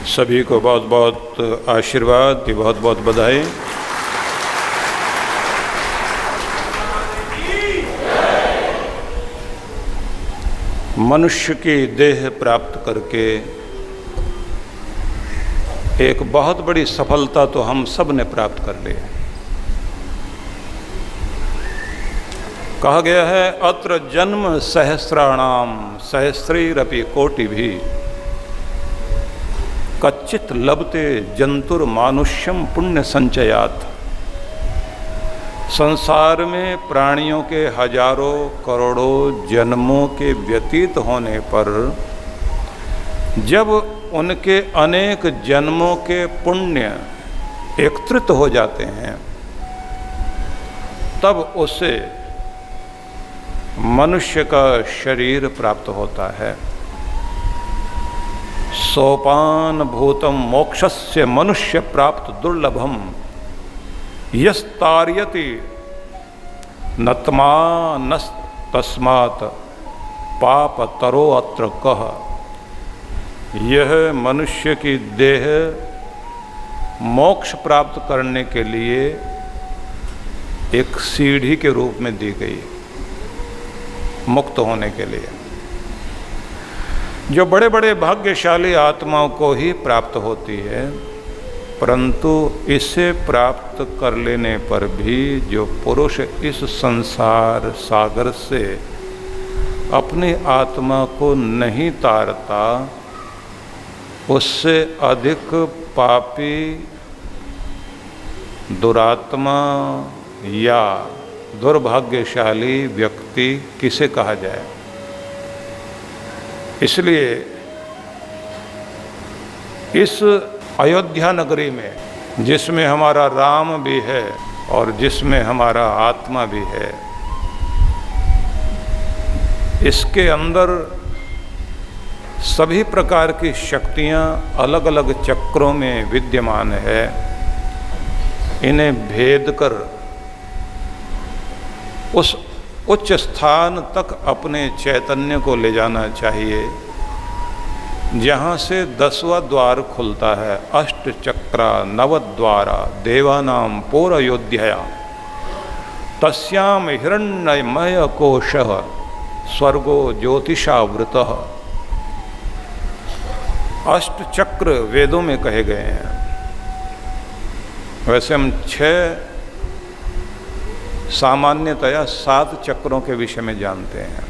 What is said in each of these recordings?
सभी को बहुत बहुत आशीर्वाद की बहुत बहुत बधाई। मनुष्य की देह प्राप्त करके एक बहुत बड़ी सफलता तो हम सब ने प्राप्त कर ली। कहा गया है अत्र जन्म सहस्राणाम सहस्रैरपि कोटिभिः कच्चित लभते जंतुर मानुष्यम पुण्य संचयात्। संसार में प्राणियों के हजारों करोड़ों जन्मों के व्यतीत होने पर जब उनके अनेक जन्मों के पुण्य एकत्रित हो जाते हैं तब उसे मनुष्य का शरीर प्राप्त होता है। सोपान भूतम मोक्षस्य मनुष्य प्राप्त दुर्लभम यस्तार्यति नत्मा नस्तस्मात् पाप तरो अत्र कह। यह मनुष्य की देह मोक्ष प्राप्त करने के लिए एक सीढ़ी के रूप में दी गई, मुक्त होने के लिए, जो बड़े बड़े भाग्यशाली आत्माओं को ही प्राप्त होती है। परंतु इसे प्राप्त कर लेने पर भी जो पुरुष इस संसार सागर से अपनी आत्मा को नहीं तारता, उससे अधिक पापी दुरात्मा या दुर्भाग्यशाली व्यक्ति किसे कहा जाए। इसलिए इस अयोध्या नगरी में, जिसमें हमारा राम भी है और जिसमें हमारा आत्मा भी है, इसके अंदर सभी प्रकार की शक्तियाँ अलग अलग चक्रों में विद्यमान है। इन्हें भेद कर उस उच्च स्थान तक अपने चैतन्य को ले जाना चाहिए, जहाँ से 10वां द्वार खुलता है। अष्ट चक्रा नवद्वारा देवानाम पौरयोध्या तस्याम हिरण्यमय कोशः स्वर्गो ज्योतिषावृतः। अष्ट चक्र वेदों में कहे गए हैं। वैसे हम 6 सामान्यतया 7 चक्रों के विषय में जानते हैं।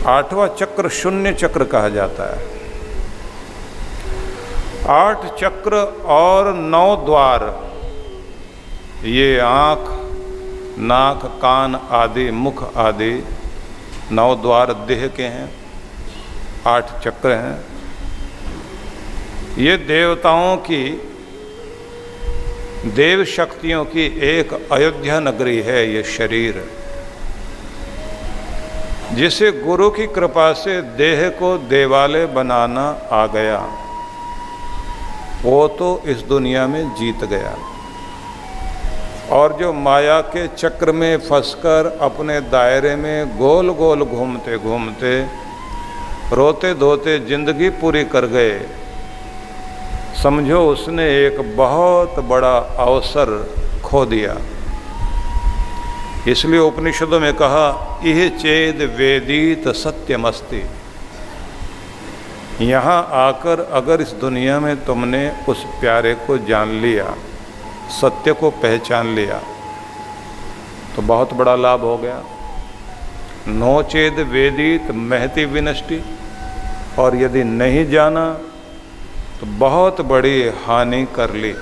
8वां चक्र शून्य चक्र कहा जाता है। 8 चक्र और 9 द्वार, ये आँख, नाक, कान आदि, मुख आदि 9 द्वार देह के हैं। 8 चक्र हैं। ये देवताओं की, देव शक्तियों की एक अयोध्या नगरी है ये शरीर, जिसे गुरु की कृपा से देह को देवालय बनाना आ गया, वो तो इस दुनिया में जीत गया। और जो माया के चक्र में फंसकर अपने दायरे में गोल गोल घूमते घूमते रोते धोते जिंदगी पूरी कर गए, समझो उसने एक बहुत बड़ा अवसर खो दिया। इसलिए उपनिषदों में कहा इह चेद वेदीत सत्यमस्ति। यहाँ आकर अगर इस दुनिया में तुमने उस प्यारे को जान लिया, सत्य को पहचान लिया, तो बहुत बड़ा लाभ हो गया। नो चेद वेदीत महति विनष्टि। और यदि नहीं जाना तो बहुत बड़ी हानि कर ली।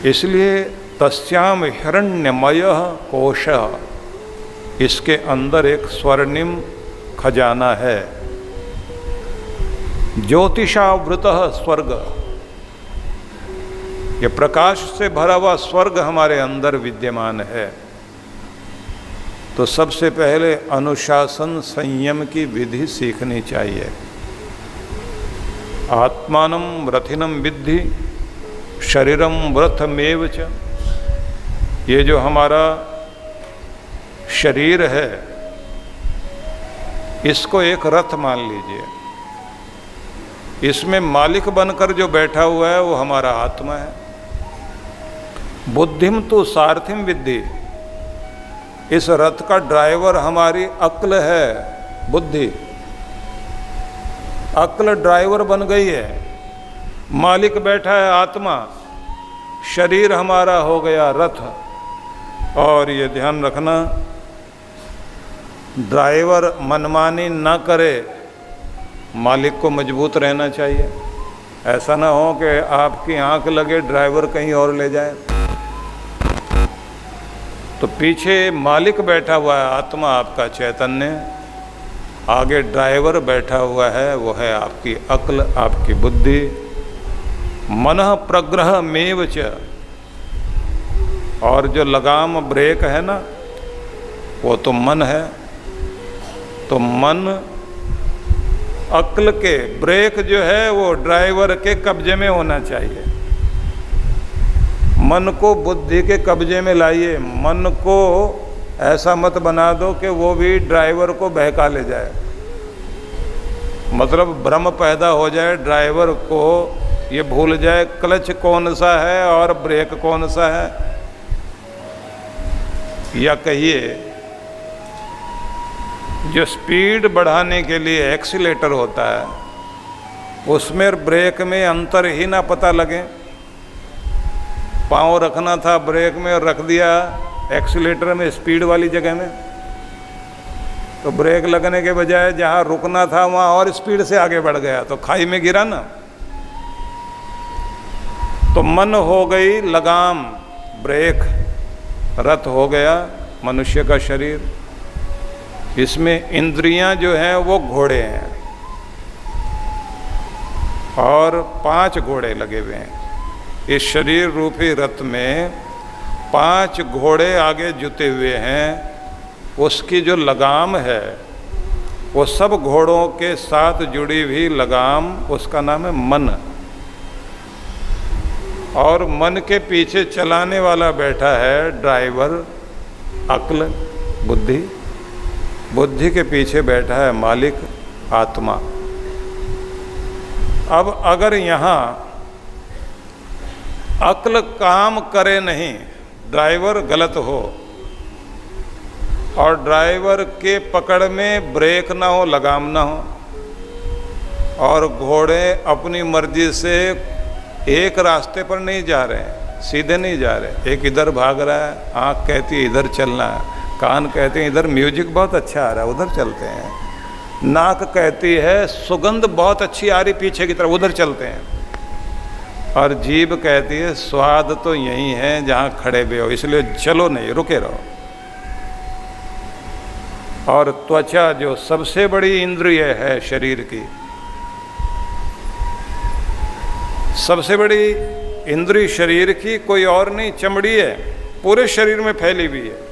इसलिए तस्याम हिरण्यमय कोशः, इसके अंदर एक स्वर्णिम खजाना है। ज्योतिषावृतः स्वर्ग, ये प्रकाश से भरा हुआ स्वर्ग हमारे अंदर विद्यमान है। तो सबसे पहले अनुशासन संयम की विधि सीखनी चाहिए। आत्मानं रथिनं विद्धि शरीरम व्रतमेव च। ये जो हमारा शरीर है, इसको एक रथ मान लीजिए। इसमें मालिक बनकर जो बैठा हुआ है वो हमारा आत्मा है। बुद्धिम तो सारथिम विद्धि, इस रथ का ड्राइवर हमारी अक्ल है, बुद्धि। अक्ल ड्राइवर बन गई है, मालिक बैठा है आत्मा, शरीर हमारा हो गया रथ। और ये ध्यान रखना, ड्राइवर मनमानी ना करे, मालिक को मजबूत रहना चाहिए। ऐसा ना हो कि आपकी आंख लगे ड्राइवर कहीं और ले जाए। तो पीछे मालिक बैठा हुआ है आत्मा, आपका चैतन्य, आगे ड्राइवर बैठा हुआ है, वो है आपकी अक्ल, आपकी बुद्धि। मनः प्रग्रह मेव च, और जो लगाम ब्रेक है ना, वो तो मन है। तो मन अक्ल के, ब्रेक जो है वो ड्राइवर के कब्जे में होना चाहिए। मन को बुद्धि के कब्जे में लाइए। मन को ऐसा मत बना दो कि वो भी ड्राइवर को बहका ले जाए, मतलब भ्रम पैदा हो जाए, ड्राइवर को ये भूल जाए क्लच कौन सा है और ब्रेक कौन सा है। या कहिए जो स्पीड बढ़ाने के लिए एक्सीलेटर होता है, उसमें ब्रेक में अंतर ही ना पता लगे। पाँव रखना था ब्रेक में और रख दिया एक्सीलेटर में, स्पीड वाली जगह में, तो ब्रेक लगने के बजाय जहाँ रुकना था वहाँ और स्पीड से आगे बढ़ गया, तो खाई में गिरा ना। तो मन हो गई लगाम, ब्रेक, रथ हो गया मनुष्य का शरीर। इसमें इंद्रियां जो हैं वो घोड़े हैं, और 5 घोड़े लगे हुए हैं। इस शरीर रूपी रथ में 5 घोड़े आगे जुते हुए हैं। उसकी जो लगाम है वो सब घोड़ों के साथ जुड़ी हुई लगाम, उसका नाम है मन। और मन के पीछे चलाने वाला बैठा है ड्राइवर, अक्ल, बुद्धि। बुद्धि के पीछे बैठा है मालिक, आत्मा। अब अगर यहाँ अक्ल काम करे नहीं, ड्राइवर गलत हो, और ड्राइवर के पकड़ में ब्रेक ना हो, लगाम ना हो, और घोड़े अपनी मर्जी से एक रास्ते पर नहीं जा रहे हैं, सीधे नहीं जा रहे, एक इधर भाग रहा है, आँख कहती है इधर चलना है, कान कहते हैं इधर म्यूजिक बहुत अच्छा आ रहा है उधर चलते हैं, नाक कहती है सुगंध बहुत अच्छी आ रही पीछे की तरफ उधर चलते हैं, और जीभ कहती है स्वाद तो यही है जहाँ खड़े भी हो, इसलिए चलो नहीं, रुके रहो। और त्वचा जो सबसे बड़ी इंद्रिय है शरीर की, सबसे बड़ी इंद्रिय शरीर की कोई और नहीं, चमड़ी है, पूरे शरीर में फैली हुई है।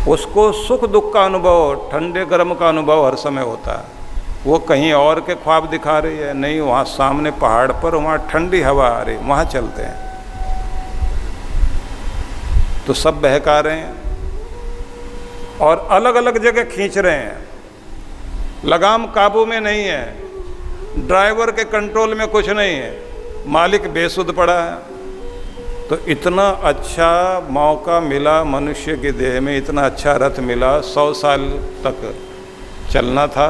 उसको सुख दुख का अनुभव, ठंडे गर्म का अनुभव हर समय होता है। वो कहीं और के ख्वाब दिखा रही है, नहीं, वहाँ सामने पहाड़ पर वहाँ ठंडी हवा आ रही, वहाँ चलते हैं। तो सब बहका रहे हैं और अलग अलग जगह खींच रहे हैं, लगाम काबू में नहीं है, ड्राइवर के कंट्रोल में कुछ नहीं है, मालिक बेसुध पड़ा है। तो इतना अच्छा मौका मिला मनुष्य की देह में, इतना अच्छा रथ मिला, 100 साल तक चलना था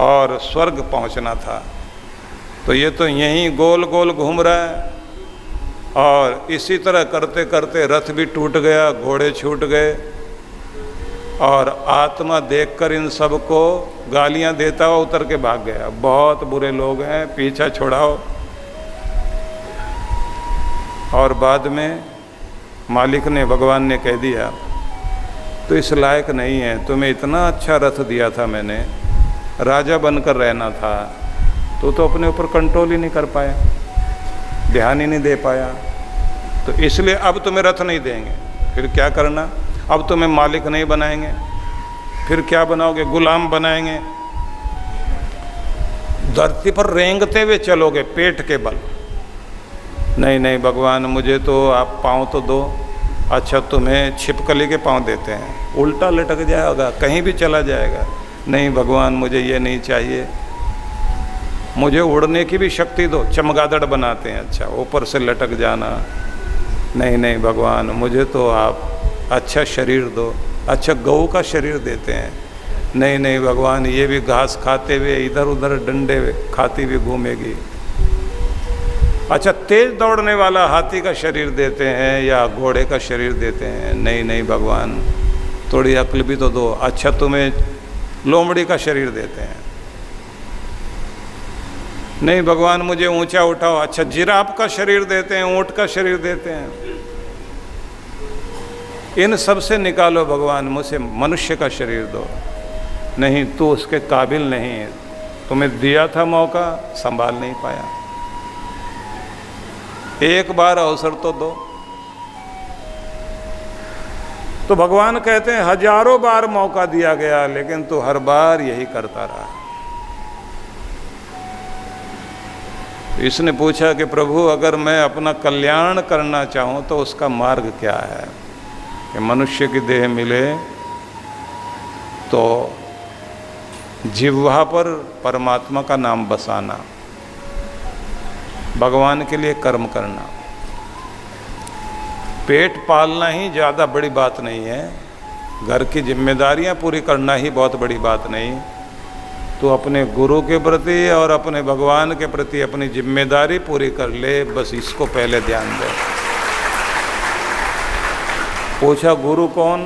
और स्वर्ग पहुंचना था। तो ये तो यहीं गोल गोल घूम रहा है, और इसी तरह करते करते रथ भी टूट गया, घोड़े छूट गए, और आत्मा देखकर इन सबको गालियां देता हुआ उतर के भाग गया, बहुत बुरे लोग हैं, पीछा छुड़ाओ। और बाद में मालिक ने, भगवान ने कह दिया तो इस लायक नहीं है, तुम्हें इतना अच्छा रथ दिया था मैंने, राजा बनकर रहना था, तो अपने ऊपर कंट्रोल ही नहीं कर पाया, ध्यान ही नहीं दे पाया, तो इसलिए अब तुम्हें रथ नहीं देंगे। फिर क्या करना, अब तुम्हें मालिक नहीं बनाएंगे, फिर क्या बनाओगे, गुलाम बनाएंगे, धरती पर रेंगते हुए चलोगे पेट के बल। नहीं नहीं भगवान, मुझे तो आप पाँव तो दो, अच्छा तुम्हें छिपकली के पाँव देते हैं, उल्टा लटक जाएगा, कहीं भी चला जाएगा, नहीं भगवान मुझे ये नहीं चाहिए, मुझे उड़ने की भी शक्ति दो। चमगादड़ बनाते हैं, अच्छा ऊपर से लटक जाना। नहीं नहीं भगवान मुझे तो आप अच्छा शरीर दो। अच्छा गऊ का शरीर देते हैं। नहीं नहीं भगवान ये भी घास खाते हुए इधर उधर डंडे खाती हुई घूमेगी। अच्छा तेज दौड़ने वाला हाथी का शरीर देते हैं या घोड़े का शरीर देते हैं। नहीं नहीं भगवान थोड़ी अक्ल भी तो दो। अच्छा तुम्हें लोमड़ी का शरीर देते हैं। नहीं भगवान मुझे ऊंचा उठाओ। अच्छा जिराफ का शरीर देते हैं, ऊंट का शरीर देते हैं। इन सब से निकालो भगवान, मुझे मनुष्य का शरीर दो। नहीं तू उसके काबिल नहीं है, तुम्हें दिया था मौका संभाल नहीं पाया, एक बार अवसर तो दो। तो भगवान कहते हैं हजारों बार मौका दिया गया लेकिन तू हर बार यही करता रहा। इसने पूछा कि प्रभु अगर मैं अपना कल्याण करना चाहूं तो उसका मार्ग क्या है? कि मनुष्य की देह मिले तो जिह्वा पर परमात्मा का नाम बसाना, भगवान के लिए कर्म करना। पेट पालना ही ज़्यादा बड़ी बात नहीं है, घर की जिम्मेदारियां पूरी करना ही बहुत बड़ी बात नहीं। तो अपने गुरु के प्रति और अपने भगवान के प्रति अपनी जिम्मेदारी पूरी कर ले, बस इसको पहले ध्यान दे। पूछा गुरु कौन?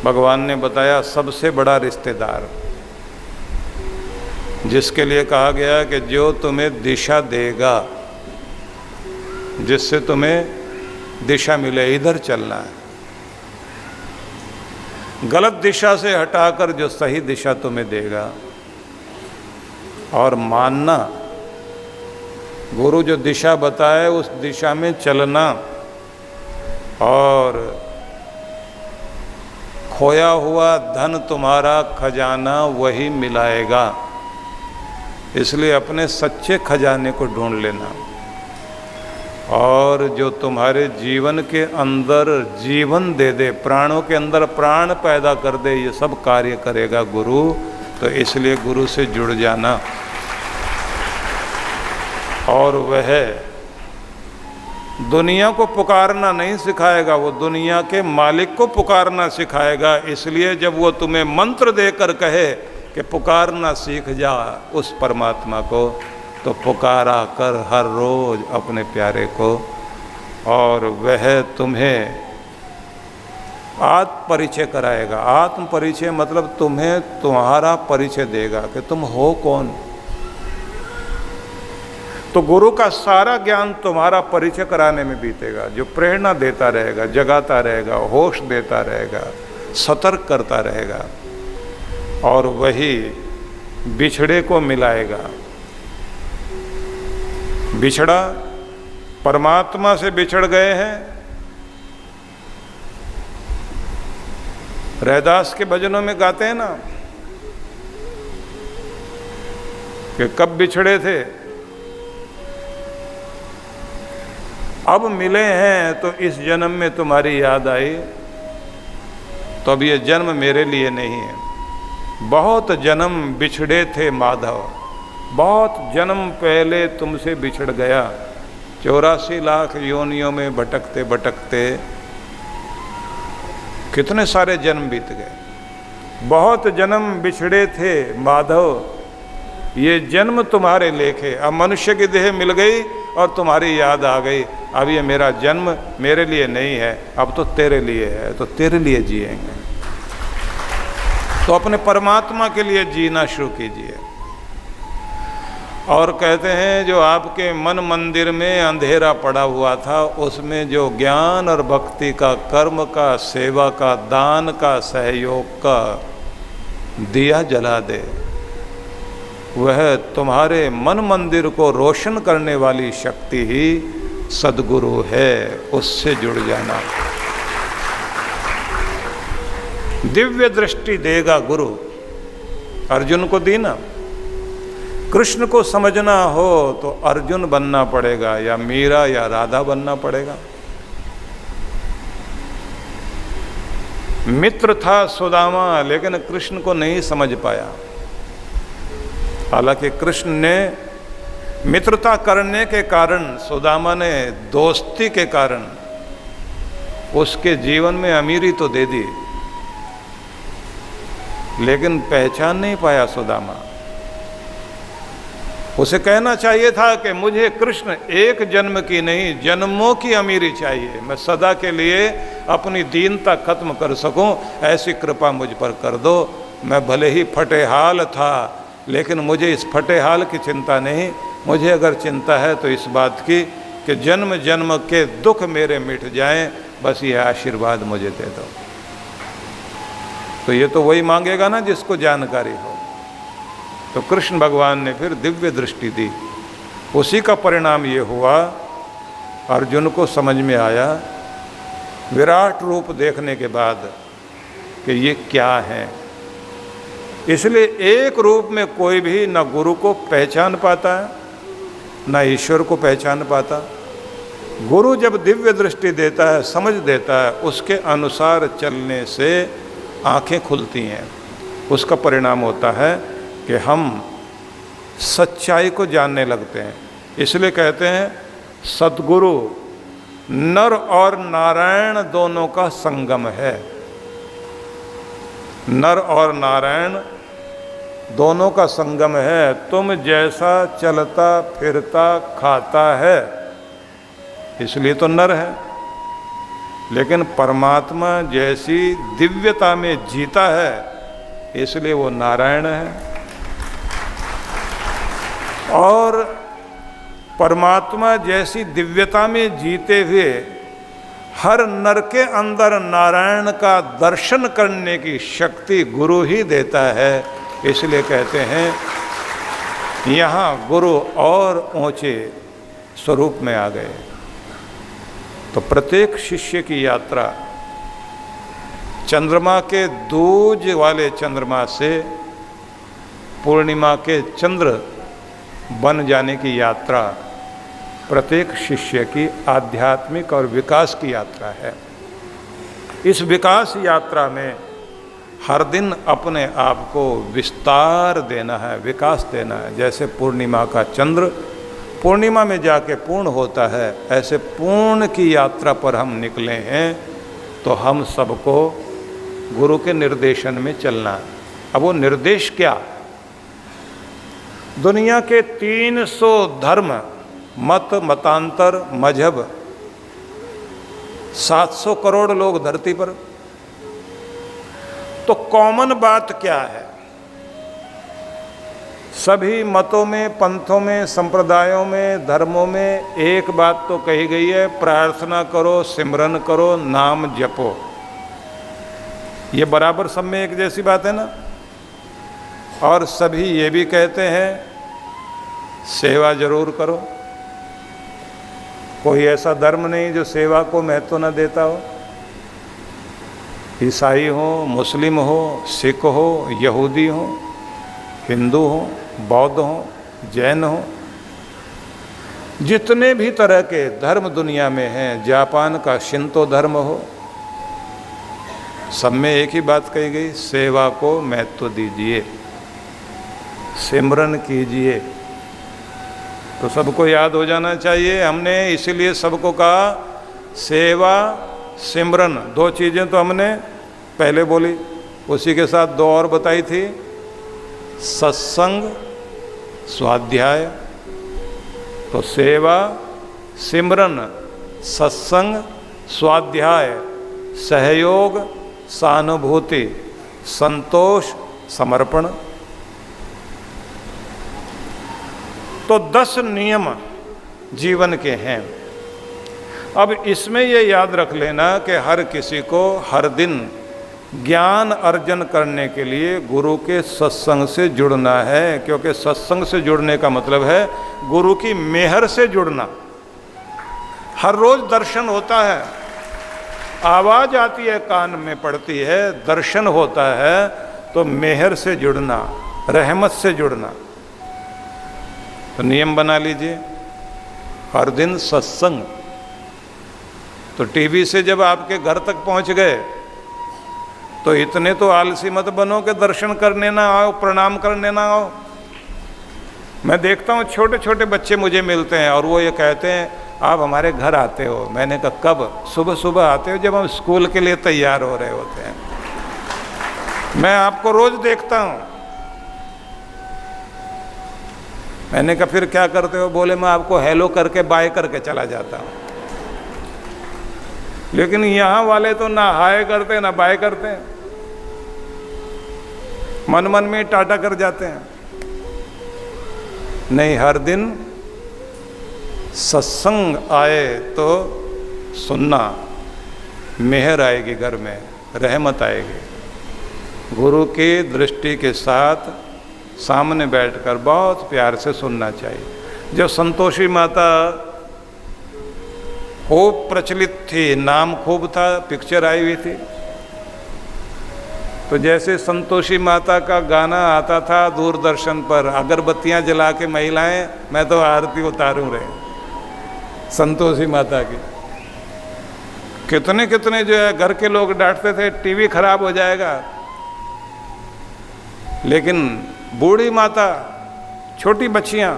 भगवान ने बताया सबसे बड़ा रिश्तेदार, जिसके लिए कहा गया कि जो तुम्हें दिशा देगा, जिससे तुम्हें दिशा मिले, इधर चलना है। गलत दिशा से हटाकर जो सही दिशा तुम्हें देगा। और मानना, गुरु जो दिशा बताए उस दिशा में चलना। और खोया हुआ धन तुम्हारा खजाना वही मिलाएगा, इसलिए अपने सच्चे खजाने को ढूंढ लेना। और जो तुम्हारे जीवन के अंदर जीवन दे दे, प्राणों के अंदर प्राण पैदा कर दे, ये सब कार्य करेगा गुरु। तो इसलिए गुरु से जुड़ जाना। और वह दुनिया को पुकारना नहीं सिखाएगा, वो दुनिया के मालिक को पुकारना सिखाएगा। इसलिए जब वो तुम्हें मंत्र देकर कहे कि पुकारना सीख जा उस परमात्मा को, तो पुकारा कर हर रोज अपने प्यारे को। और वह तुम्हें आत्म परिचय कराएगा। आत्म परिचय मतलब तुम्हें तुम्हारा परिचय देगा कि तुम हो कौन। तो गुरु का सारा ज्ञान तुम्हारा परिचय कराने में बीतेगा, जो प्रेरणा देता रहेगा, जगाता रहेगा, होश देता रहेगा, सतर्क करता रहेगा। और वही बिछड़े को मिलाएगा। बिछड़ा, परमात्मा से बिछड़ गए हैं। रैदास के भजनों में गाते हैं ना कि कब बिछड़े थे, अब मिले हैं तो इस जन्म में तुम्हारी याद आई। तो अब ये जन्म मेरे लिए नहीं है। बहुत जन्म बिछड़े थे माधव, बहुत जन्म पहले तुमसे बिछड़ गया। 84 लाख योनियों में भटकते भटकते कितने सारे जन्म बीत गए। बहुत जन्म बिछड़े थे माधव, ये जन्म तुम्हारे लेखे। अब मनुष्य की देह मिल गई और तुम्हारी याद आ गई। अब ये मेरा जन्म मेरे लिए नहीं है, अब तो तेरे लिए है, तो तेरे लिए जिएंगे। तो अपने परमात्मा के लिए जीना शुरू कीजिए। और कहते हैं जो आपके मन मंदिर में अंधेरा पड़ा हुआ था, उसमें जो ज्ञान और भक्ति का, कर्म का, सेवा का, दान का, सहयोग का दिया जला दे, वह तुम्हारे मन मंदिर को रोशन करने वाली शक्ति ही सद्गुरु है। उससे जुड़ जाना। दिव्य दृष्टि देगा गुरु। अर्जुन को दी ना। कृष्ण को समझना हो तो अर्जुन बनना पड़ेगा, या मीरा या राधा बनना पड़ेगा। मित्र था सुदामा, लेकिन कृष्ण को नहीं समझ पाया। हालांकि कृष्ण ने मित्रता करने के कारण, सुदामा ने दोस्ती के कारण उसके जीवन में अमीरी तो दे दी, लेकिन पहचान नहीं पाया सुदामा। उसे कहना चाहिए था कि मुझे कृष्ण एक जन्म की नहीं, जन्मों की अमीरी चाहिए, मैं सदा के लिए अपनी दीनता खत्म कर सकूं, ऐसी कृपा मुझ पर कर दो। मैं भले ही फटेहाल था, लेकिन मुझे इस फटेहाल की चिंता नहीं, मुझे अगर चिंता है तो इस बात की कि जन्म जन्म के दुख मेरे मिट जाएं, बस ये आशीर्वाद मुझे दे दो। तो ये तो वही मांगेगा ना जिसको जानकारी हो। तो कृष्ण भगवान ने फिर दिव्य दृष्टि दी। उसी का परिणाम ये हुआ, अर्जुन को समझ में आया विराट रूप देखने के बाद कि ये क्या है। इसलिए एक रूप में कोई भी न गुरु को पहचान पाता है, न ईश्वर को पहचान पाता। गुरु जब दिव्य दृष्टि देता है, समझ देता है, उसके अनुसार चलने से आंखें खुलती हैं। उसका परिणाम होता है कि हम सच्चाई को जानने लगते हैं। इसलिए कहते हैं सद्गुरु नर और नारायण दोनों का संगम है। नर और नारायण दोनों का संगम है। तुम जैसा चलता फिरता खाता है, इसलिए तो नर है, लेकिन परमात्मा जैसी दिव्यता में जीता है, इसलिए वो नारायण है। और परमात्मा जैसी दिव्यता में जीते हुए हर नर के अंदर नारायण का दर्शन करने की शक्ति गुरु ही देता है। इसलिए कहते हैं यहाँ गुरु और ऊंचे स्वरूप में आ गए। तो प्रत्येक शिष्य की यात्रा चंद्रमा के दूज वाले चंद्रमा से पूर्णिमा के चंद्र बन जाने की यात्रा प्रत्येक शिष्य की आध्यात्मिक और विकास की यात्रा है। इस विकास यात्रा में हर दिन अपने आप को विस्तार देना है, विकास देना है। जैसे पूर्णिमा का चंद्र पूर्णिमा में जाके पूर्ण होता है, ऐसे पूर्ण की यात्रा पर हम निकले हैं। तो हम सबको गुरु के निर्देशन में चलना है। अब वो निर्देश क्या? दुनिया के 300 धर्म, मत, मतांतर, मजहब, 700 करोड़ लोग धरती पर। तो कॉमन बात क्या है? सभी मतों में, पंथों में, संप्रदायों में, धर्मों में एक बात तो कही गई है, प्रार्थना करो, सिमरन करो, नाम जपो। ये बराबर सब में एक जैसी बात है ना। और सभी ये भी कहते हैं सेवा जरूर करो। कोई ऐसा धर्म नहीं जो सेवा को महत्व न देता हो। ईसाई हो, मुस्लिम हो, सिख हो, यहूदी हो, हिंदू हो, बौद्ध हो, जैन हो, जितने भी तरह के धर्म दुनिया में हैं, जापान का शिंतो धर्म हो, सब में एक ही बात कही गई, सेवा को महत्व दीजिए, सिमरन कीजिए। तो सबको याद हो जाना चाहिए। हमने इसीलिए सबको कहा सेवा सिमरन, दो चीज़ें तो हमने पहले बोली, उसी के साथ दो और बताई थी, सत्संग, स्वाध्याय। तो सेवा, सिमरन, सत्संग, स्वाध्याय, सहयोग, सहानुभूति, संतोष, समर्पण। तो 10 नियम जीवन के हैं। अब इसमें ये याद रख लेना कि हर किसी को हर दिन ज्ञान अर्जन करने के लिए गुरु के सत्संग से जुड़ना है, क्योंकि सत्संग से जुड़ने का मतलब है गुरु की मेहर से जुड़ना। हर रोज दर्शन होता है, आवाज आती है, कान में पड़ती है, दर्शन होता है, तो मेहर से जुड़ना, रहमत से जुड़ना। तो नियम बना लीजिए, हर दिन सत्संग। तो टीवी से जब आपके घर तक पहुंच गए तो इतने तो आलसी मत बनो कि दर्शन करने ना आओ, प्रणाम करने ना आओ। मैं देखता हूँ छोटे छोटे बच्चे मुझे मिलते हैं और वो ये कहते हैं आप हमारे घर आते हो। मैंने कहा कब? सुबह सुबह आते हो जब हम स्कूल के लिए तैयार हो रहे होते हैं। मैं आपको रोज देखता हूँ। मैंने कहा फिर क्या करते हो? बोले मैं आपको हेलो करके बाय करके चला जाता हूँ। लेकिन यहाँ वाले तो ना हाय करते ना बाय करते हैं, मन मन में टाटा कर जाते हैं। नहीं, हर दिन सत्संग आए तो सुनना, मेहर आएगी, घर में रहमत आएगी। गुरु की दृष्टि के साथ सामने बैठकर बहुत प्यार से सुनना चाहिए। जब संतोषी माता खूब प्रचलित थी, नाम खूब था, पिक्चर आई हुई थी, तो जैसे संतोषी माता का गाना आता था दूरदर्शन पर, अगरबत्तियां जला के महिलाएं, मैं तो आरती उतारूं रहे संतोषी माता की। कितने कितने जो है घर के लोग डांटते थे टीवी खराब हो जाएगा, लेकिन बूढ़ी माता, छोटी बच्चियां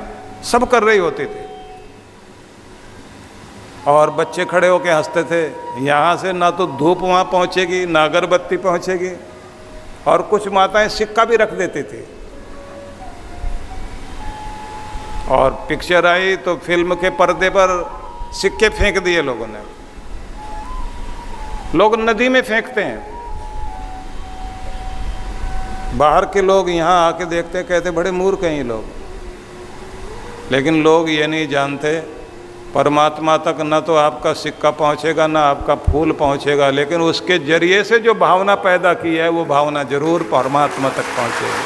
सब कर रही होती थी और बच्चे खड़े होके हंसते थे। यहाँ से ना तो धूप वहाँ पहुँचेगी ना अगरबत्ती पहुँचेगी, और कुछ माताएं सिक्का भी रख देती थी। और पिक्चर आई तो फिल्म के पर्दे पर सिक्के फेंक दिए लोगों ने। लोग नदी में फेंकते हैं। बाहर के लोग यहाँ आके देखते, कहते बड़े मूर्ख हैं ये लोग। लेकिन लोग ये नहीं जानते परमात्मा तक न तो आपका सिक्का पहुँचेगा ना आपका फूल पहुँचेगा, लेकिन उसके जरिए से जो भावना पैदा की है वो भावना जरूर परमात्मा तक पहुँचेगी।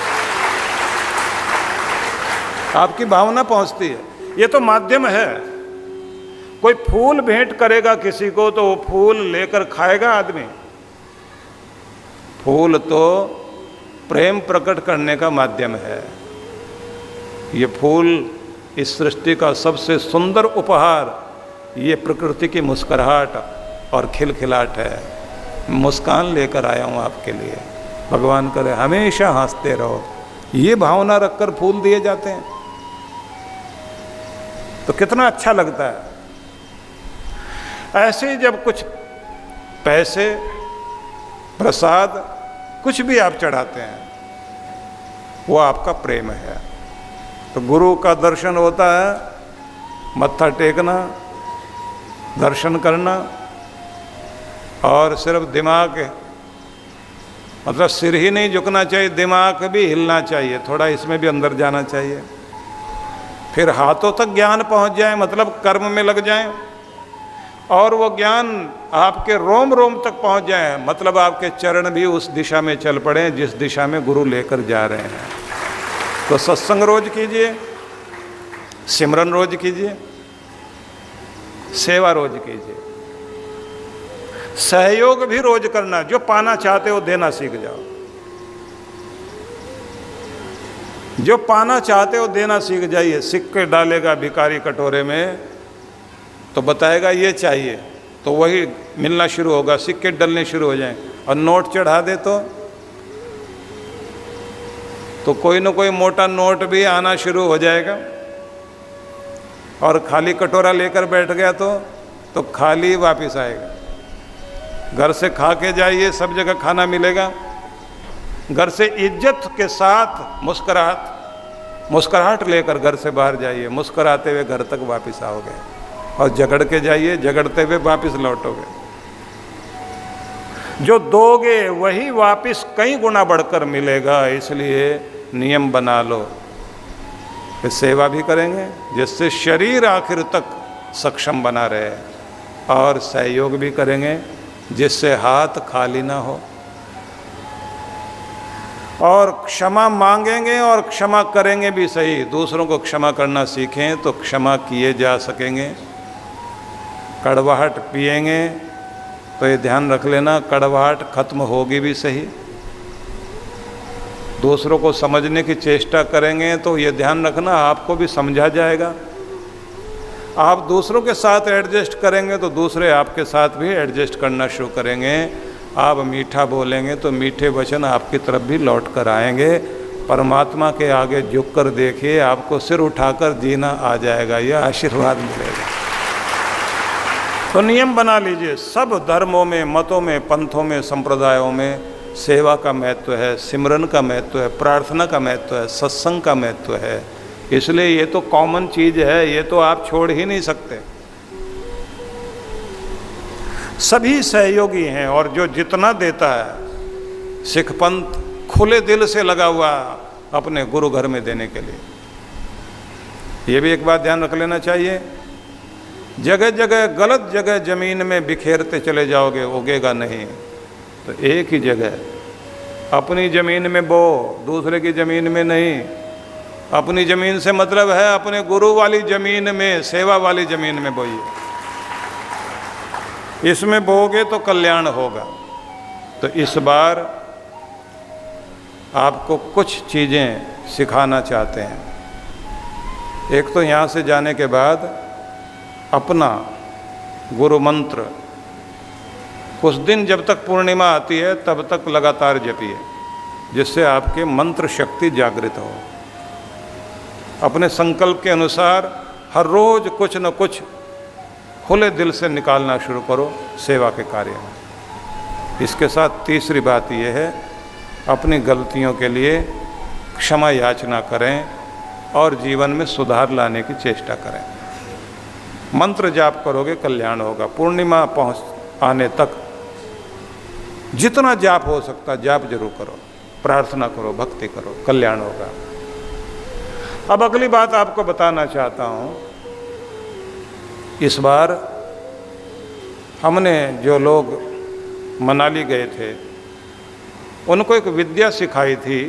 आपकी भावना पहुँचती है, ये तो माध्यम है। कोई फूल भेंट करेगा किसी को तो वो फूल लेकर खाएगा आदमी। फूल तो प्रेम प्रकट करने का माध्यम है। ये फूल इस सृष्टि का सबसे सुंदर उपहार, ये प्रकृति की मुस्कुराहट और खिलखिलाहट है। मुस्कान लेकर आया हूँ आपके लिए, भगवान करे हमेशा हंसते रहो। ये भावना रखकर फूल दिए जाते हैं तो कितना अच्छा लगता है। ऐसे ही जब कुछ पैसे, प्रसाद, कुछ भी आप चढ़ाते हैं वो आपका प्रेम है। तो गुरु का दर्शन होता है मत्था टेकना, दर्शन करना, और सिर्फ दिमाग, मतलब सिर ही नहीं झुकना चाहिए, दिमाग भी हिलना चाहिए, थोड़ा इसमें भी अंदर जाना चाहिए। फिर हाथों तक ज्ञान पहुंच जाए, मतलब कर्म में लग जाए, और वो ज्ञान आपके रोम रोम तक पहुंच जाए, मतलब आपके चरण भी उस दिशा में चल पड़े जिस दिशा में गुरु लेकर जा रहे हैं। तो सत्संग रोज कीजिए, सिमरन रोज कीजिए, सेवा रोज कीजिए, सहयोग भी रोज करना। जो पाना चाहते हो देना सीख जाओ, जो पाना चाहते हो देना सीख जाइए। सिक्के डालेगा भिखारी कटोरे में तो बताएगा ये चाहिए, तो वही मिलना शुरू होगा, सिक्के डलने शुरू हो जाएं। और नोट चढ़ा दे तो कोई ना कोई मोटा नोट भी आना शुरू हो जाएगा। और खाली कटोरा लेकर बैठ गया तो खाली वापस आएगा। घर से खा के जाइए, सब जगह खाना मिलेगा। घर से इज्जत के साथ मुस्कुराहट लेकर घर से बाहर जाइए, मुस्कुराते हुए घर तक वापस आओगे। और झगड़ के जाइए, झगड़ते हुए वापस लौटोगे। जो दोगे वही वापस कई गुना बढ़कर मिलेगा। इसलिए नियम बना लो। फिर सेवा भी करेंगे जिससे शरीर आखिर तक सक्षम बना रहे, और सहयोग भी करेंगे जिससे हाथ खाली ना हो। और क्षमा मांगेंगे और क्षमा करेंगे भी सही। दूसरों को क्षमा करना सीखें तो क्षमा किए जा सकेंगे। कड़वाहट पिएंगे तो ये ध्यान रख लेना, कड़वाहट खत्म होगी भी सही। दूसरों को समझने की चेष्टा करेंगे तो ये ध्यान रखना आपको भी समझा जाएगा। आप दूसरों के साथ एडजस्ट करेंगे तो दूसरे आपके साथ भी एडजस्ट करना शुरू करेंगे। आप मीठा बोलेंगे तो मीठे वचन आपकी तरफ भी लौट कर आएंगे। परमात्मा के आगे झुक कर देखिए, आपको सिर उठाकर जीना आ जाएगा, यह आशीर्वाद मिलेगा। तो नियम बना लीजिए। सब धर्मों में, मतों में, पंथों में, संप्रदायों में सेवा का महत्व है, सिमरन का महत्व है, प्रार्थना का महत्व है, सत्संग का महत्व है। इसलिए ये तो कॉमन चीज है, ये तो आप छोड़ ही नहीं सकते। सभी सहयोगी हैं और जो जितना देता है, सिख पंथ खुले दिल से लगा हुआ अपने गुरु घर में देने के लिए। ये भी एक बात ध्यान रख लेना चाहिए, जगह जगह गलत जगह जमीन में बिखेरते चले जाओगे, उगेगा नहीं। तो एक ही जगह अपनी जमीन में बो, दूसरे की जमीन में नहीं। अपनी जमीन से मतलब है अपने गुरु वाली जमीन में, सेवा वाली जमीन में बोइए। इसमें बोगे तो कल्याण होगा। तो इस बार आपको कुछ चीज़ें सिखाना चाहते हैं। एक तो यहाँ से जाने के बाद अपना गुरु मंत्र कुछ दिन, जब तक पूर्णिमा आती है तब तक लगातार जपिए, जिससे आपके मंत्र शक्ति जागृत हो। अपने संकल्प के अनुसार हर रोज कुछ न कुछ खुले दिल से निकालना शुरू करो सेवा के कार्य में। इसके साथ तीसरी बात यह है, अपनी गलतियों के लिए क्षमा याचना करें और जीवन में सुधार लाने की चेष्टा करें। मंत्र जाप करोगे कल्याण होगा। पूर्णिमा पहुँच आने तक जितना जाप हो सकता जाप जरूर करो, प्रार्थना करो, भक्ति करो, कल्याण होगा। अब अगली बात आपको बताना चाहता हूँ। इस बार हमने जो लोग मनाली गए थे उनको एक विद्या सिखाई थी,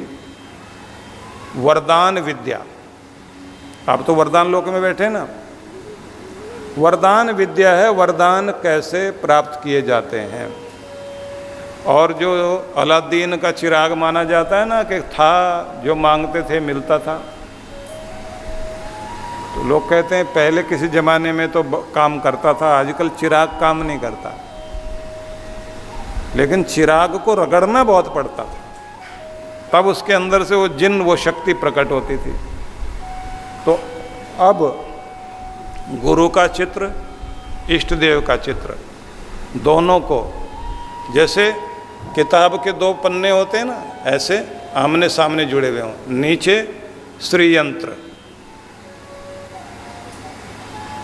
वरदान विद्या। आप तो वरदान लोक में बैठे ना। वरदान विद्या है, वरदान कैसे प्राप्त किए जाते हैं। और जो अलादीन का चिराग माना जाता है ना, कि था जो मांगते थे मिलता था। तो लोग कहते हैं पहले किसी ज़माने में तो काम करता था, आजकल चिराग काम नहीं करता। लेकिन चिराग को रगड़ना बहुत पड़ता था, तब उसके अंदर से वो जिन, वो शक्ति प्रकट होती थी। तो अब गुरु का चित्र, इष्ट देव का चित्र, दोनों को जैसे किताब के दो पन्ने होते हैं ना, ऐसे आमने सामने जुड़े हुए हों। नीचे श्री यंत्र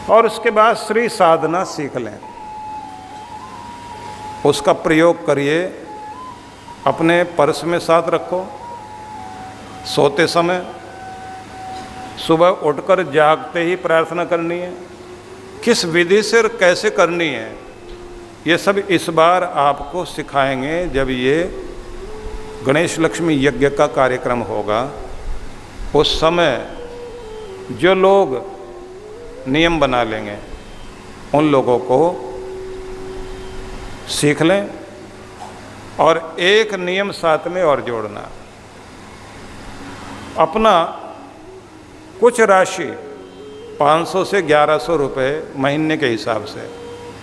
और उसके बाद श्री साधना सीख लें। उसका प्रयोग करिए, अपने पर्स में साथ रखो। सोते समय, सुबह उठकर जागते ही प्रार्थना करनी है। किस विधि से कैसे करनी है, ये सब इस बार आपको सिखाएंगे। जब ये गणेश लक्ष्मी यज्ञ का कार्यक्रम होगा, उस समय जो लोग नियम बना लेंगे उन लोगों को सीख लें। और एक नियम साथ में और जोड़ना, अपना कुछ राशि 500 से 1100 रुपये महीने के हिसाब से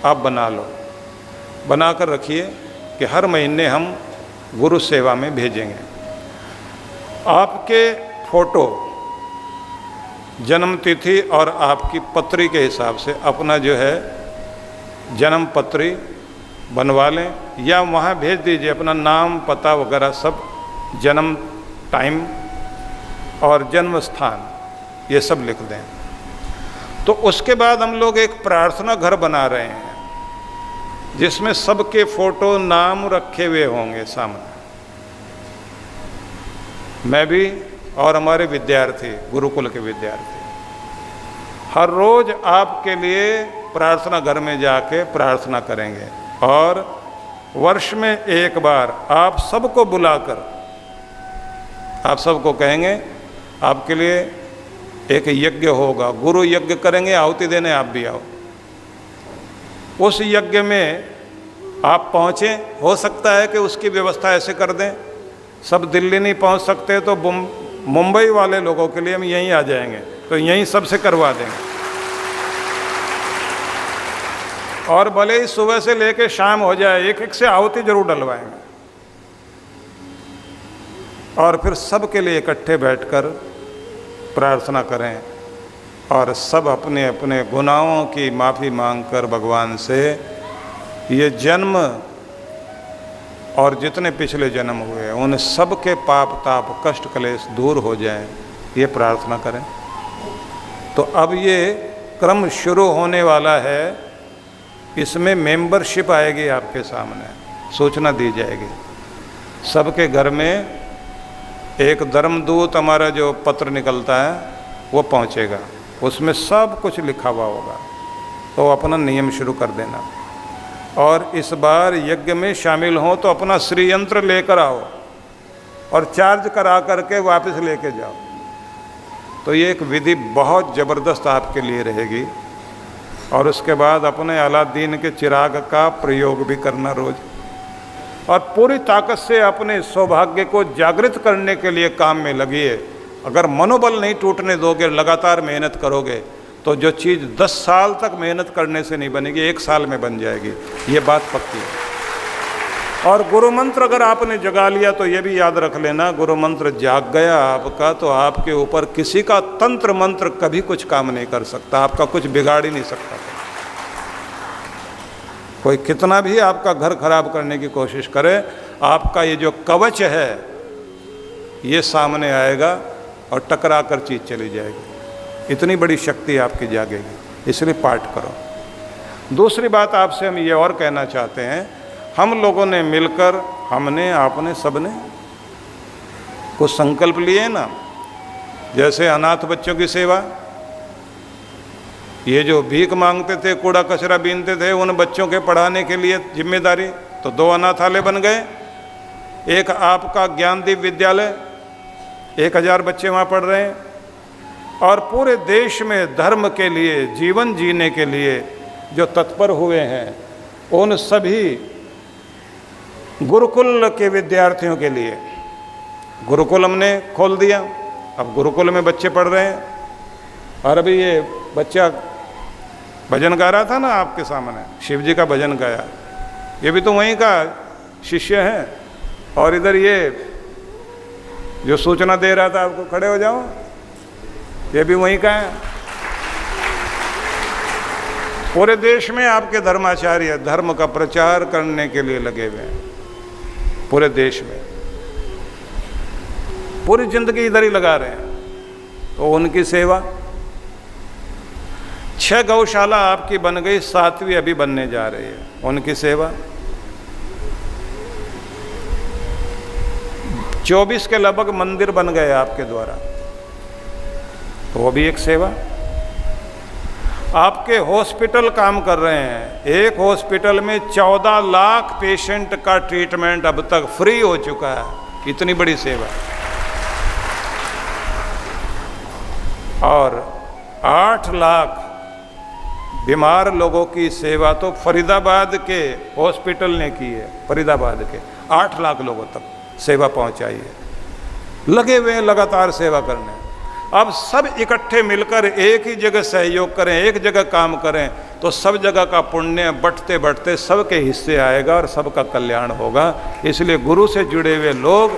आप बना लो, बना कर रखिए कि हर महीने हम गुरु सेवा में भेजेंगे। आपके फोटो, जन्म तिथि और आपकी पत्री के हिसाब से अपना जो है जन्म पत्री बनवा लें, या वहाँ भेज दीजिए अपना नाम, पता वगैरह सब, जन्म टाइम और जन्म स्थान, ये सब लिख दें। तो उसके बाद हम लोग एक प्रार्थना घर बना रहे हैं, जिसमें सबके फोटो, नाम रखे हुए होंगे सामने। मैं भी और हमारे विद्यार्थी, गुरुकुल के विद्यार्थी, हर रोज आपके लिए प्रार्थना घर में जाके प्रार्थना करेंगे। और वर्ष में एक बार आप सबको बुलाकर, आप सबको कहेंगे आपके लिए एक यज्ञ होगा, गुरु यज्ञ करेंगे, आहुति देने आप भी आओ। उस यज्ञ में आप पहुँचें, हो सकता है कि उसकी व्यवस्था ऐसे कर दें, सब दिल्ली नहीं पहुँच सकते तो मुंबई वाले लोगों के लिए हम यहीं आ जाएंगे, तो यहीं सबसे करवा देंगे। और भले ही सुबह से लेके शाम हो जाए, एक एक से आहुति जरूर डलवाएंगे। और फिर सबके लिए इकट्ठे बैठकर प्रार्थना करें और सब अपने अपने गुनाहों की माफ़ी मांगकर भगवान से ये जन्म और जितने पिछले जन्म हुए उन सब के पाप ताप कष्ट क्लेश दूर हो जाएं, ये प्रार्थना करें। तो अब ये क्रम शुरू होने वाला है, इसमें मेंबरशिप आएगी आपके सामने, सूचना दी जाएगी। सबके घर में एक धर्मदूत हमारा जो पत्र निकलता है वो पहुंचेगा, उसमें सब कुछ लिखा हुआ होगा, तो अपना नियम शुरू कर देना। और इस बार यज्ञ में शामिल हो तो अपना श्री यंत्र लेकर आओ और चार्ज करा करके वापस लेके जाओ। तो ये एक विधि बहुत ज़बरदस्त आपके लिए रहेगी। और उसके बाद अपने अलादीन के चिराग का प्रयोग भी करना रोज, और पूरी ताकत से अपने सौभाग्य को जागृत करने के लिए काम में लगिए। अगर मनोबल नहीं टूटने दोगे, लगातार मेहनत करोगे, तो जो चीज़ 10 साल तक मेहनत करने से नहीं बनेगी, 1 साल में बन जाएगी, ये बात पक्की है। और गुरु मंत्र अगर आपने जगा लिया तो ये भी याद रख लेना, गुरु मंत्र जाग गया आपका तो आपके ऊपर किसी का तंत्र मंत्र कभी कुछ काम नहीं कर सकता, आपका कुछ बिगाड़ ही नहीं सकता। कोई कितना भी आपका घर खराब करने की कोशिश करे, आपका ये जो कवच है ये सामने आएगा और टकरा कर चीज़ चली जाएगी। इतनी बड़ी शक्ति आपकी जागेगी, इसलिए पाठ करो। दूसरी बात आपसे हम ये और कहना चाहते हैं, हम लोगों ने मिलकर, हमने, आपने, सबने कुछ संकल्प लिए ना, जैसे अनाथ बच्चों की सेवा, ये जो भीख मांगते थे, कूड़ा कचरा बीनते थे, उन बच्चों के पढ़ाने के लिए जिम्मेदारी, तो 2 अनाथालय बन गए। एक आपका ज्ञानदीप विद्यालय, 1000 बच्चे वहाँ पढ़ रहे हैं। और पूरे देश में धर्म के लिए, जीवन जीने के लिए जो तत्पर हुए हैं, उन सभी गुरुकुल के विद्यार्थियों के लिए गुरुकुल हमने खोल दिया। अब गुरुकुल में बच्चे पढ़ रहे हैं। और अभी ये बच्चा भजन गा रहा था ना आपके सामने, शिव जी का भजन गाया, ये भी तो वहीं का शिष्य है। और इधर ये जो सूचना दे रहा था आपको, खड़े हो जाओ, ये भी वहीं का है। पूरे देश में आपके धर्माचार्य धर्म का प्रचार करने के लिए लगे हुए हैं, पूरे देश में पूरी जिंदगी इधर ही लगा रहे हैं। तो उनकी सेवा, 6 गौशाला आपकी बन गई, 7वीं अभी बनने जा रही है, उनकी सेवा। 24 के लगभग मंदिर बन गए आपके द्वारा, तो वो भी एक सेवा। आपके हॉस्पिटल काम कर रहे हैं, एक हॉस्पिटल में 14 लाख पेशेंट का ट्रीटमेंट अब तक फ्री हो चुका है, इतनी बड़ी सेवा। और 8 लाख बीमार लोगों की सेवा तो फरीदाबाद के हॉस्पिटल ने की है, फरीदाबाद के 8 लाख लोगों तक सेवा पहुंचाई है, लगे हुए हैं लगातार सेवा करने। अब सब इकट्ठे मिलकर एक ही जगह सहयोग करें, एक जगह काम करें, तो सब जगह का पुण्य बढ़ते बढ़ते सबके हिस्से आएगा और सबका कल्याण होगा। इसलिए गुरु से जुड़े हुए लोग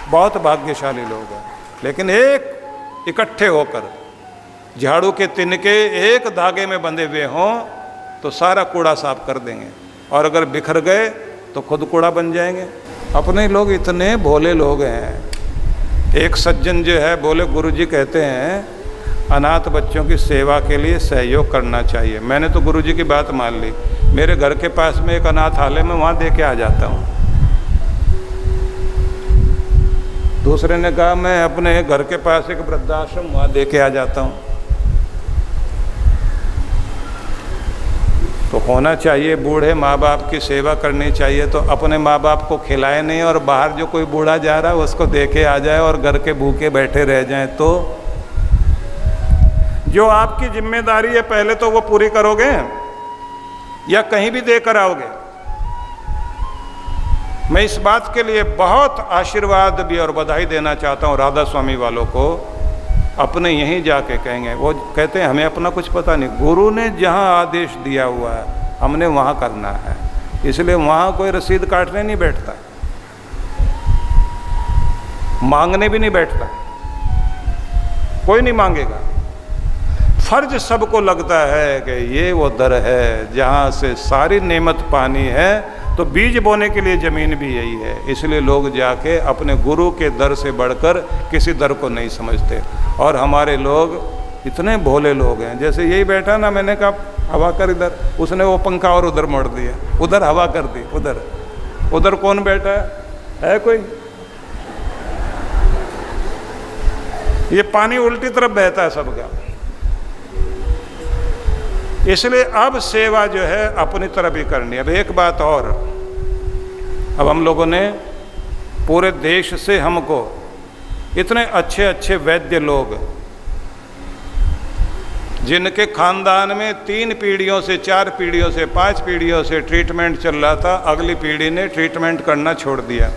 बहुत भाग्यशाली लोग हैं। लेकिन एक इकट्ठे होकर झाड़ू के तिनके एक धागे में बंधे हुए हों तो सारा कूड़ा साफ कर देंगे, और अगर बिखर गए तो खुद कूड़ा बन जाएंगे। अपने लोग इतने भोले लोग हैं। एक सज्जन जो है बोले, गुरुजी कहते हैं अनाथ बच्चों की सेवा के लिए सहयोग करना चाहिए। मैंने तो गुरुजी की बात मान ली, मेरे घर के पास में एक अनाथालय में वहाँ दे के आ जाता हूँ। दूसरे ने कहा मैं अपने घर के पास एक वृद्धाश्रम वहाँ दे के आ जाता हूँ। तो होना चाहिए, बूढ़े माँ बाप की सेवा करनी चाहिए, तो अपने माँ बाप को खिलाए नहीं और बाहर जो कोई बूढ़ा जा रहा है उसको दे के आ जाए और घर के भूखे बैठे रह जाएं। तो जो आपकी जिम्मेदारी है पहले तो वो पूरी करोगे या कहीं भी देकर आओगे। मैं इस बात के लिए बहुत आशीर्वाद भी और बधाई देना चाहता हूँ राधा स्वामी वालों को। अपने यहीं जाके कहेंगे, वो कहते हैं हमें अपना कुछ पता नहीं, गुरु ने जहाँ आदेश दिया हुआ है हमने वहाँ करना है। इसलिए वहाँ कोई रसीद काटने नहीं बैठता, मांगने भी नहीं बैठता, कोई नहीं मांगेगा। फर्ज सबको लगता है कि ये वो दर है जहाँ से सारी नेमत पानी है, तो बीज बोने के लिए ज़मीन भी यही है। इसलिए लोग जाके अपने गुरु के दर से बढ़कर किसी दर को नहीं समझते। और हमारे लोग इतने भोले लोग हैं, जैसे यही बैठा ना, मैंने कहा हवा कर इधर, उसने वो पंखा और उधर मोड़ दिया, उधर हवा कर दी, उधर कौन बैठा है कोई? ये पानी उल्टी तरफ बहता है सबका। इसलिए अब सेवा जो है अपनी तरफ ही करनी है। अब एक बात और, अब हम लोगों ने पूरे देश से हमको इतने अच्छे अच्छे वैद्य लोग, जिनके खानदान में 3 पीढ़ियों से, 4 पीढ़ियों से, 5 पीढ़ियों से ट्रीटमेंट चल रहा था, अगली पीढ़ी ने ट्रीटमेंट करना छोड़ दिया।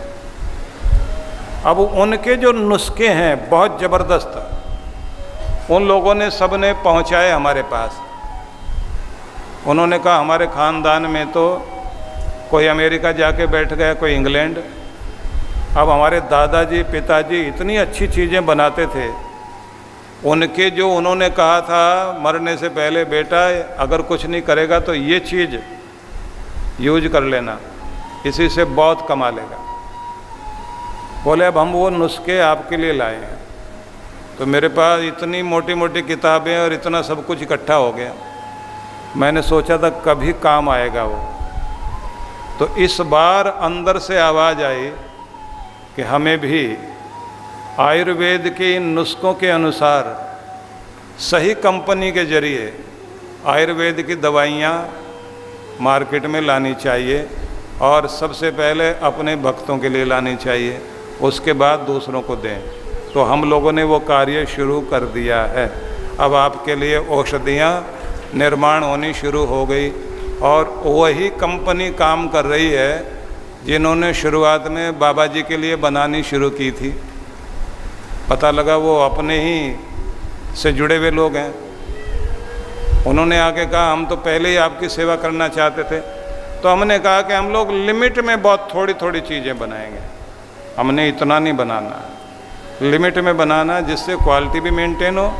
अब उनके जो नुस्खे हैं बहुत ज़बरदस्त, उन लोगों ने सब ने पहुँचाए हमारे पास। उन्होंने कहा हमारे ख़ानदान में तो कोई अमेरिका जाके बैठ गया, कोई इंग्लैंड। अब हमारे दादाजी पिताजी इतनी अच्छी चीज़ें बनाते थे, उनके जो उन्होंने कहा था मरने से पहले, बेटा अगर कुछ नहीं करेगा तो ये चीज़ यूज कर लेना, इसी से बहुत कमा लेगा। बोले अब हम वो नुस्खे आपके लिए लाए हैं। तो मेरे पास इतनी मोटी मोटी किताबें और इतना सब कुछ इकट्ठा हो गया। मैंने सोचा था कभी काम आएगा वो। तो इस बार अंदर से आवाज़ आई कि हमें भी आयुर्वेद के इन नुस्खों के अनुसार सही कंपनी के जरिए आयुर्वेद की दवाइयाँ मार्केट में लानी चाहिए, और सबसे पहले अपने भक्तों के लिए लानी चाहिए, उसके बाद दूसरों को दें। तो हम लोगों ने वो कार्य शुरू कर दिया है। अब आपके लिए औषधियाँ निर्माण होनी शुरू हो गई, और वही कंपनी काम कर रही है जिन्होंने शुरुआत में बाबा जी के लिए बनानी शुरू की थी। पता लगा वो अपने ही से जुड़े हुए लोग हैं। उन्होंने आके कहा हम तो पहले ही आपकी सेवा करना चाहते थे। तो हमने कहा कि हम लोग लिमिट में बहुत थोड़ी थोड़ी चीज़ें बनाएंगे, हमने इतना नहीं बनाना, लिमिट में बनाना जिससे क्वालिटी भी मेंटेन हो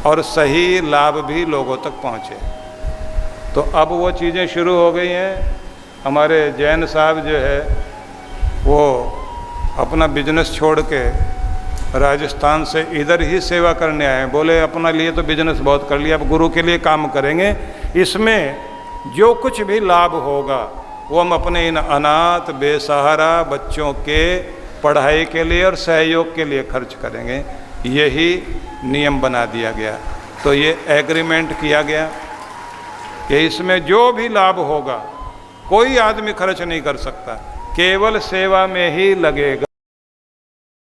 और सही लाभ भी लोगों तक पहुँचे। तो अब वो चीज़ें शुरू हो गई हैं। हमारे जैन साहब जो है वो अपना बिजनेस छोड़ के राजस्थान से इधर ही सेवा करने आए। बोले अपना लिए तो बिजनेस बहुत कर लिया, अब गुरु के लिए काम करेंगे, इसमें जो कुछ भी लाभ होगा वो हम अपने इन अनाथ बेसहारा बच्चों के पढ़ाई के लिए और सहयोग के लिए खर्च करेंगे। यही नियम बना दिया गया। तो ये एग्रीमेंट किया गया कि इसमें जो भी लाभ होगा कोई आदमी खर्च नहीं कर सकता, केवल सेवा में ही लगेगा।